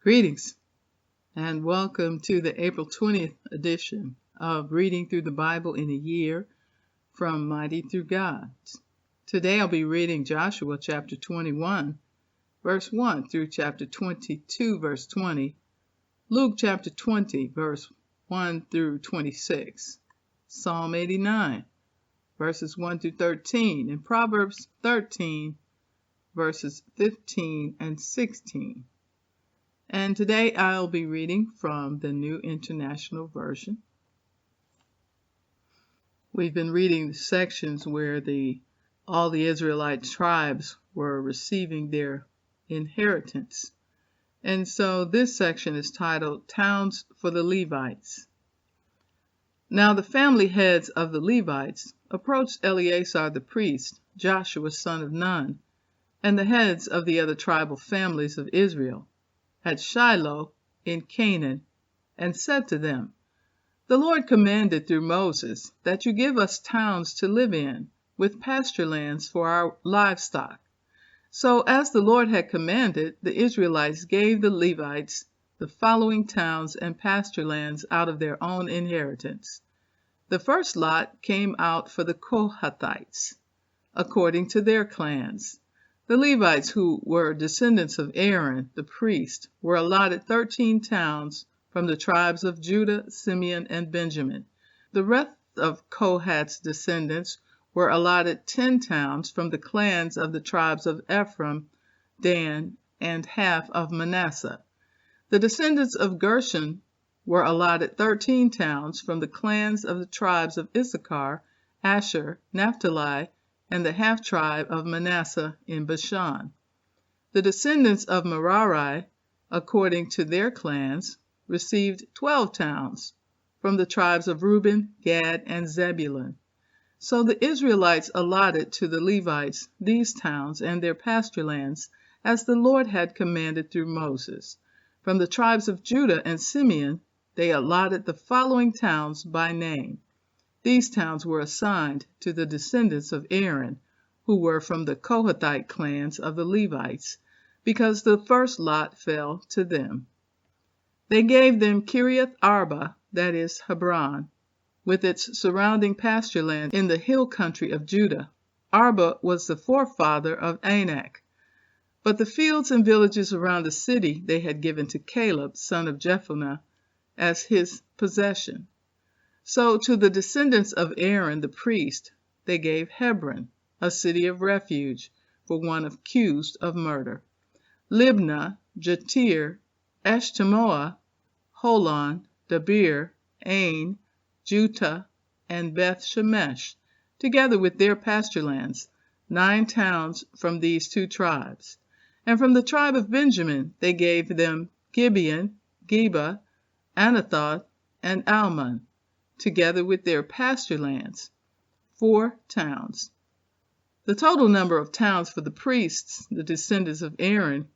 Greetings and welcome to the April 20th edition of Reading Through the Bible in a Year from Mighty Through God. Today I'll be reading Joshua chapter 21, verse 1 through chapter 22, verse 20, Luke chapter 20, verse 1 through 26, Psalm 89, verses 1 through 13, and Proverbs 13, verses 15 and 16. And today I'll be reading from the New International Version. We've been reading the sections where all the Israelite tribes were receiving their inheritance. And so this section is titled Towns for the Levites. Now the family heads of the Levites approached Eleazar the priest, Joshua son of Nun, and the heads of the other tribal families of Israel at Shiloh in Canaan, and said to them, The Lord commanded through Moses that you give us towns to live in, with pasture lands for our livestock. So as the Lord had commanded, the Israelites gave the Levites the following towns and pasture lands out of their own inheritance. The first lot came out for the Kohathites, according to their clans. The Levites, who were descendants of Aaron, the priest, were allotted 13 towns from the tribes of Judah, Simeon, and Benjamin. The rest of Kohath's descendants were allotted 10 towns from the clans of the tribes of Ephraim, Dan, and half of Manasseh. The descendants of Gershon were allotted 13 towns from the clans of the tribes of Issachar, Asher, Naphtali, and the half-tribe of Manasseh in Bashan. The descendants of Merari, according to their clans, received 12 towns from the tribes of Reuben, Gad, and Zebulun. So the Israelites allotted to the Levites these towns and their pasture lands, as the Lord had commanded through Moses. From the tribes of Judah and Simeon, they allotted the following towns by name. These towns were assigned to the descendants of Aaron, who were from the Kohathite clans of the Levites, because the first lot fell to them. They gave them Kiriath Arba, that is, Hebron, with its surrounding pasture land in the hill country of Judah. Arba was the forefather of Anak. But the fields and villages around the city they had given to Caleb, son of Jephunneh, as his possession. So to the descendants of Aaron the priest they gave Hebron, a city of refuge for one accused of murder, Libnah, Jatir, Eshtemoa, Holon, Debir, Ain, Juttah, and Beth Shemesh, together with their pasture lands, 9 towns from these 2 tribes. And from the tribe of Benjamin they gave them Gibeon, Geba, Anathoth, and Almon, together with their pasture lands, 4 towns. The total number of towns for the priests, the descendants of Aaron,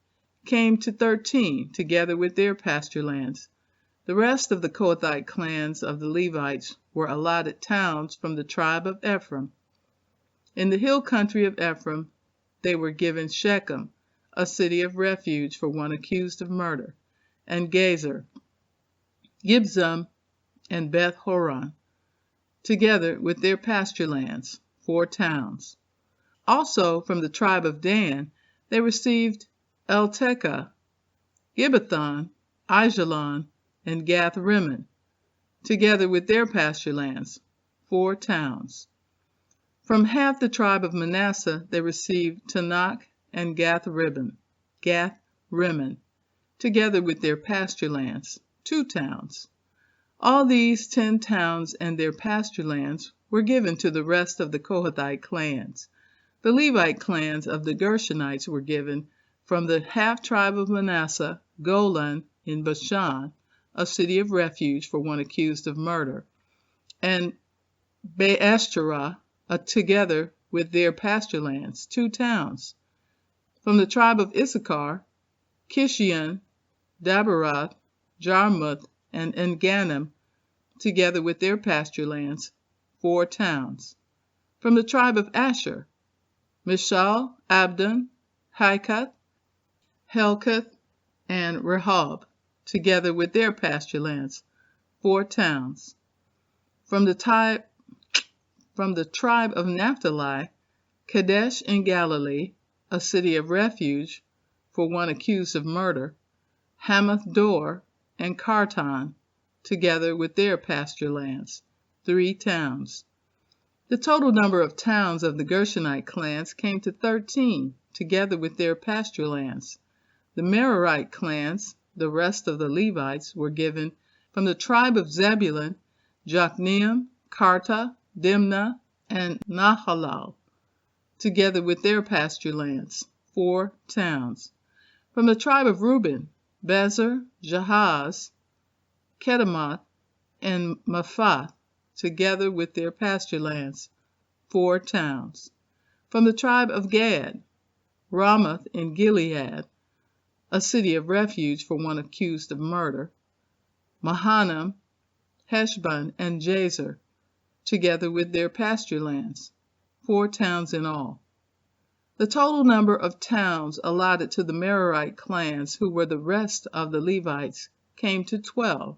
came to 13, together with their pasture lands. The rest of the Kohathite clans of the Levites were allotted towns from the tribe of Ephraim. In the hill country of Ephraim, they were given Shechem, a city of refuge for one accused of murder, and Gezer, Gibzam, and Beth Horon, together with their pasture lands, 4 towns. Also from the tribe of Dan they received Eltekeh, Gibbethon, Aijalon, and Gath-Rimmon, together with their pasture lands, 4 towns. From half the tribe of Manasseh they received Tanakh and Gath-Rimmon, together with their pasture lands, 2 towns. All these 10 towns and their pasture lands were given to the rest of the Kohathite clans. The Levite clans of the Gershonites were given from the half-tribe of Manasseh, Golan in Bashan, a city of refuge for one accused of murder, and Beeshterah, together with their pasture lands, 2 towns. From the tribe of Issachar, Kishion, Dabaroth, Jarmuth, and Engannim, together with their pasture lands, 4 towns. From the tribe of Asher, Mishal, Abdon, Hikath, Helkath, and Rehob, together with their pasture lands, 4 towns. From the tribe of Naphtali, Kadesh in Galilee, a city of refuge for one accused of murder, Hamath Dor, and Kartan, together with their pasture lands, 3 towns. The total number of towns of the Gershonite clans came to 13, together with their pasture lands. The Merarite clans, the rest of the Levites, were given from the tribe of Zebulun, Jokneam, Karta, Dimnah, and Nahalal, together with their pasture lands, 4 towns. From the tribe of Reuben, Bezer, Jahaz, Kedemoth, and Mephath, together with their pasture lands, 4 towns. From the tribe of Gad, Ramoth in Gilead, a city of refuge for one accused of murder, Mahanaim, Heshbon, and Jazer, together with their pasture lands, 4 towns in all. The total number of towns allotted to the Merarite clans, who were the rest of the Levites, came to 12.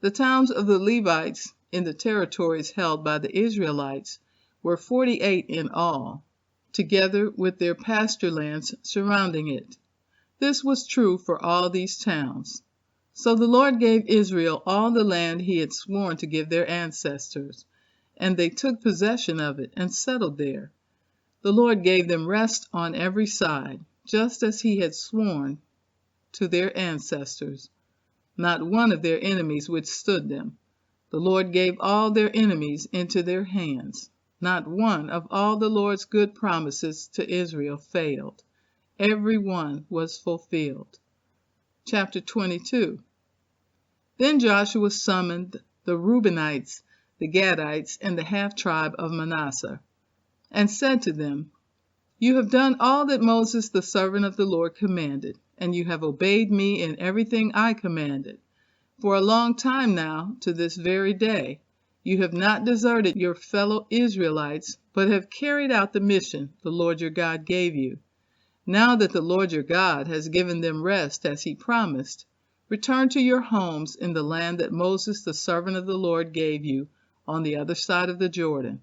The towns of the Levites in the territories held by the Israelites were 48 in all, together with their pasture lands surrounding it. This was true for all these towns. So the Lord gave Israel all the land he had sworn to give their ancestors, and they took possession of it and settled there. The Lord gave them rest on every side, just as he had sworn to their ancestors. Not one of their enemies withstood them. The Lord gave all their enemies into their hands. Not one of all the Lord's good promises to Israel failed. Every one was fulfilled. Chapter 22. Then Joshua summoned the Reubenites, the Gadites, and the half-tribe of Manasseh, and said to them, You have done all that Moses the servant of the Lord commanded, and you have obeyed me in everything I commanded. For a long time now, to this very day, you have not deserted your fellow Israelites, but have carried out the mission the Lord your God gave you. Now that the Lord your God has given them rest as he promised, return to your homes in the land that Moses the servant of the Lord gave you on the other side of the Jordan.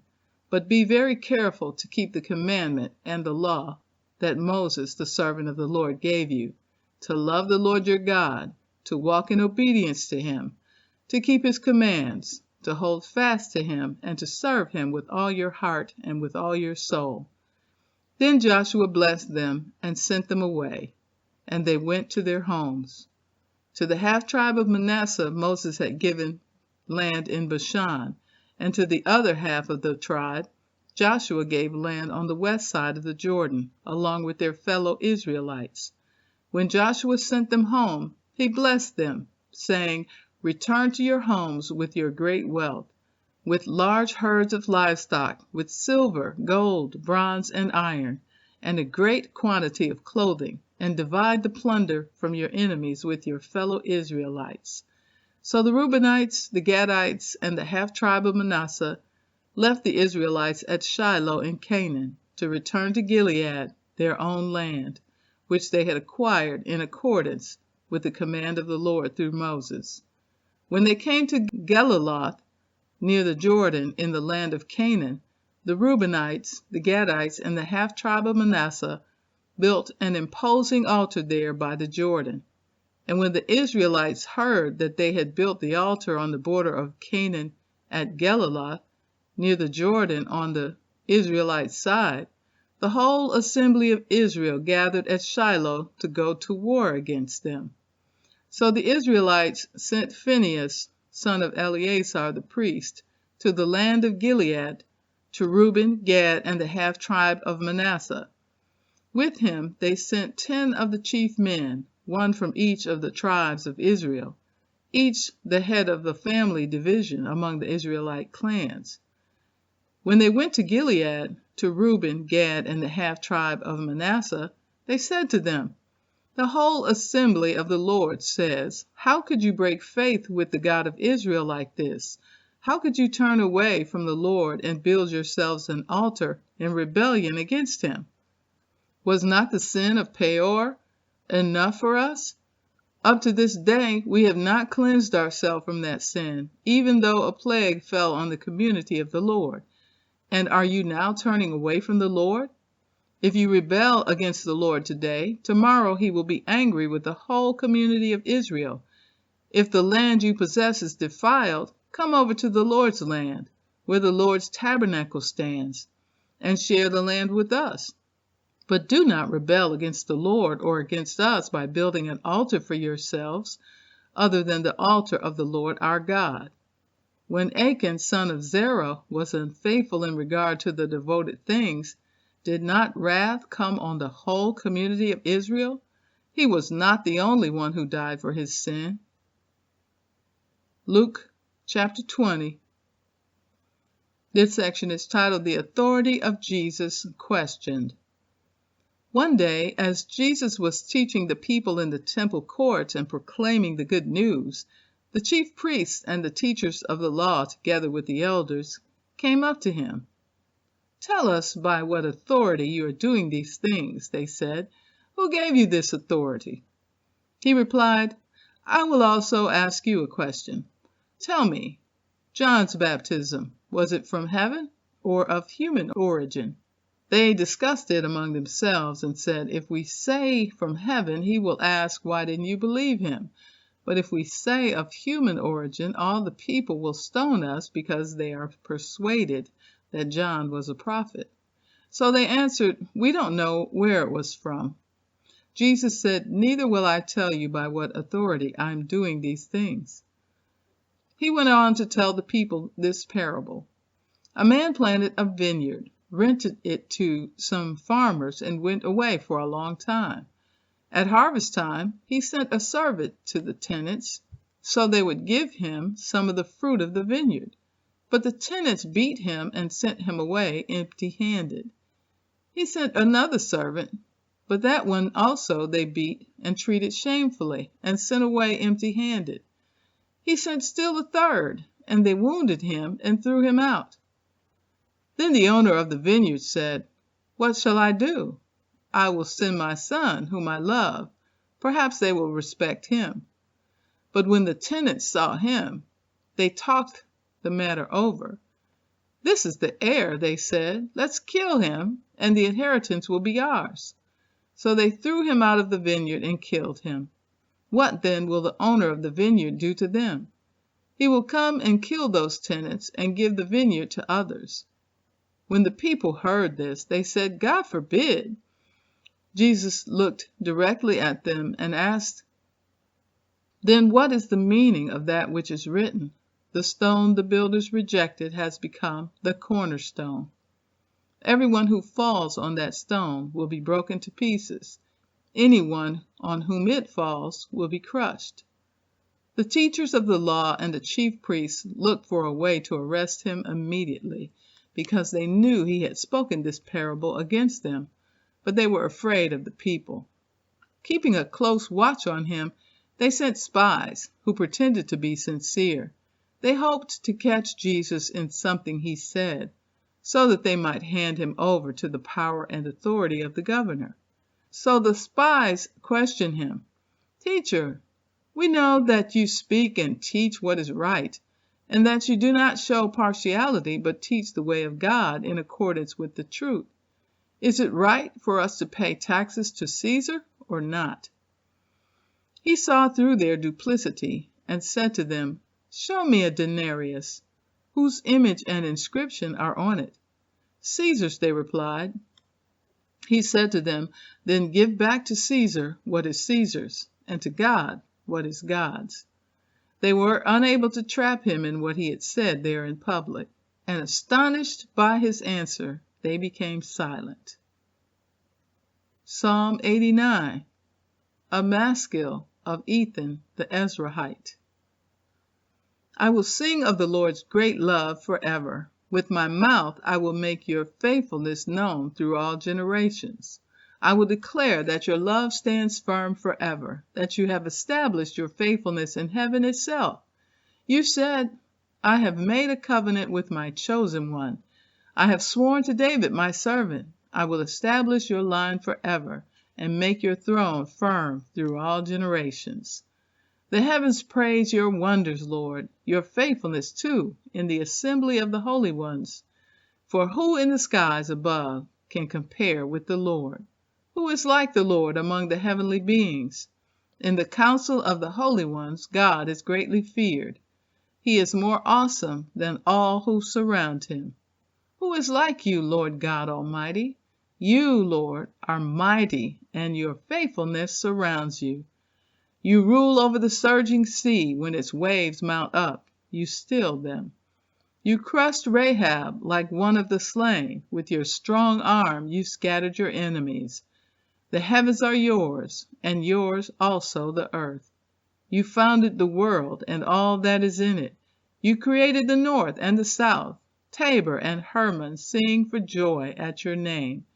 But be very careful to keep the commandment and the law that Moses the servant of the Lord gave you, to love the Lord your God, to walk in obedience to him, to keep his commands, to hold fast to him, and to serve him with all your heart and with all your soul. Then Joshua blessed them and sent them away, and they went to their homes. To the half-tribe of Manasseh Moses had given land in Bashan, and to the other half of the tribe Joshua gave land on the west side of the Jordan, along with their fellow Israelites. When Joshua sent them home, he blessed them, saying, Return to your homes with your great wealth, with large herds of livestock, with silver, gold, bronze, and iron, and a great quantity of clothing, and divide the plunder from your enemies with your fellow Israelites. So the Reubenites, the Gadites, and the half-tribe of Manasseh left the Israelites at Shiloh in Canaan to return to Gilead, their own land, which they had acquired in accordance with the command of the Lord through Moses. When they came to Geliloth, near the Jordan in the land of Canaan, the Reubenites, the Gadites, and the half-tribe of Manasseh built an imposing altar there by the Jordan. And when the Israelites heard that they had built the altar on the border of Canaan at Geliloth, near the Jordan on the Israelite side, the whole assembly of Israel gathered at Shiloh to go to war against them. So the Israelites sent Phinehas, son of Eleazar the priest, to the land of Gilead, to Reuben, Gad, and the half-tribe of Manasseh. With him they sent 10 of the chief men, one from each of the tribes of Israel, each the head of the family division among the Israelite clans. When they went to Gilead, to Reuben, Gad, and the half-tribe of Manasseh, they said to them, The whole assembly of the Lord says, How could you break faith with the God of Israel like this? How could you turn away from the Lord and build yourselves an altar in rebellion against him? Was not the sin of Peor enough for us? Up to this day, we have not cleansed ourselves from that sin, even though a plague fell on the community of the Lord. And are you now turning away from the Lord? If you rebel against the Lord today, tomorrow he will be angry with the whole community of Israel. If the land you possess is defiled, come over to the Lord's land, where the Lord's tabernacle stands, and share the land with us. But do not rebel against the Lord or against us by building an altar for yourselves, other than the altar of the Lord our God. When Achan, son of Zerah, was unfaithful in regard to the devoted things, did not wrath come on the whole community of Israel? He was not the only one who died for his sin. Luke chapter 20. This section is titled The Authority of Jesus Questioned. One day, as Jesus was teaching the people in the temple courts and proclaiming the good news, the chief priests and the teachers of the law, together with the elders, came up to him. "Tell us by what authority you are doing these things," they said. "Who gave you this authority?" He replied, "I will also ask you a question. Tell me, John's baptism, was it from heaven or of human origin?" They discussed it among themselves and said, "If we say from heaven, he will ask, 'Why didn't you believe him?' But if we say of human origin, all the people will stone us because they are persuaded that John was a prophet." So they answered, "We don't know where it was from." Jesus said, "Neither will I tell you by what authority I am doing these things." He went on to tell the people this parable. A man planted a vineyard, rented it to some farmers, and went away for a long time. At harvest time, he sent a servant to the tenants so they would give him some of the fruit of the vineyard. But the tenants beat him and sent him away empty-handed. He sent another servant, but that one also they beat and treated shamefully and sent away empty-handed. He sent still a third, and they wounded him and threw him out. Then the owner of the vineyard said, "What shall I do? I will send my son, whom I love. Perhaps they will respect him." But when the tenants saw him, they talked the matter over. "This is the heir," they said. "Let's kill him, and the inheritance will be ours." So they threw him out of the vineyard and killed him. What then will the owner of the vineyard do to them? He will come and kill those tenants and give the vineyard to others. When the people heard this, they said, "God forbid." Jesus looked directly at them and asked, "Then what is the meaning of that which is written? The stone the builders rejected has become the cornerstone. Everyone who falls on that stone will be broken to pieces. Anyone on whom it falls will be crushed." The teachers of the law and the chief priests looked for a way to arrest him immediately, because they knew he had spoken this parable against them, but they were afraid of the people. Keeping a close watch on him, they sent spies who pretended to be sincere. They hoped to catch Jesus in something he said, so that they might hand him over to the power and authority of the governor. So the spies questioned him, "Teacher, we know that you speak and teach what is right, and that you do not show partiality, but teach the way of God in accordance with the truth. Is it right for us to pay taxes to Caesar or not?" He saw through their duplicity and said to them, "Show me a denarius. Whose image and inscription are on it?" "Caesar's," they replied. He said to them, "Then give back to Caesar what is Caesar's, and to God what is God's." They were unable to trap him in what he had said there in public, and astonished by his answer, they became silent. Psalm 89, a maskil of Ethan the Ezrahite. I will sing of the Lord's great love forever. With my mouth I will make your faithfulness known through all generations. I will declare that your love stands firm forever, that you have established your faithfulness in heaven itself. You said, "I have made a covenant with my chosen one. I have sworn to David my servant. I will establish your line forever and make your throne firm through all generations." The heavens praise your wonders, Lord, your faithfulness too, in the assembly of the holy ones. For who in the skies above can compare with the Lord? Who is like the Lord among the heavenly beings? In the council of the holy ones, God is greatly feared. He is more awesome than all who surround him. Who is like you, Lord God Almighty? You, Lord, are mighty, and your faithfulness surrounds you. You rule over the surging sea. When its waves mount up, you still them. You crushed Rahab like one of the slain. With your strong arm you scattered your enemies. The heavens are yours, and yours also the earth. You founded the world and all that is in it. You created the north and the south. Tabor and Hermon sing for joy at your name.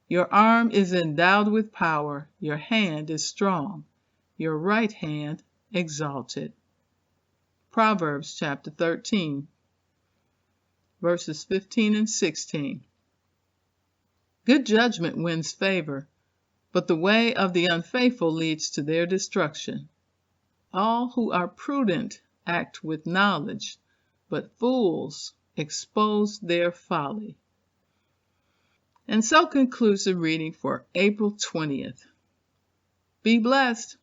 Your arm is endowed with power. Your hand is strong. Your right hand exalted. Proverbs chapter 13, verses 15 and 16. Good judgment wins favor, but the way of the unfaithful leads to their destruction. All who are prudent act with knowledge, but fools expose their folly. And so concludes the reading for April 20th. Be blessed.